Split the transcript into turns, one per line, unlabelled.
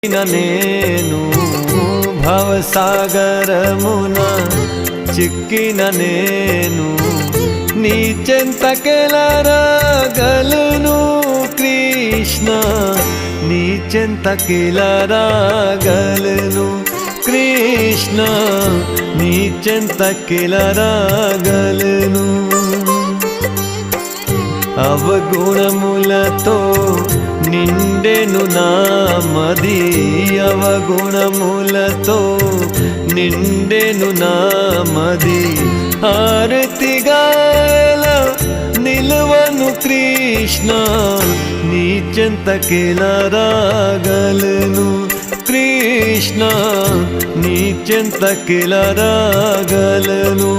నేను భవసాగరమున చిక్కిన నేను నీ చెంతకెలరాగలను కృష్ణ, నీ చెంతకెలరాగలను కృష్ణ, నీ చెంతకెలరాగలను. అవగుణములతో నిండెను నామది, అవగుణములతో నిండెను నామది. ఆరతిగాల నిలువను కృష్ణ, నీ చెంతకెలరాగలను కృష్ణ, నీ చెంతకెలరాగలను.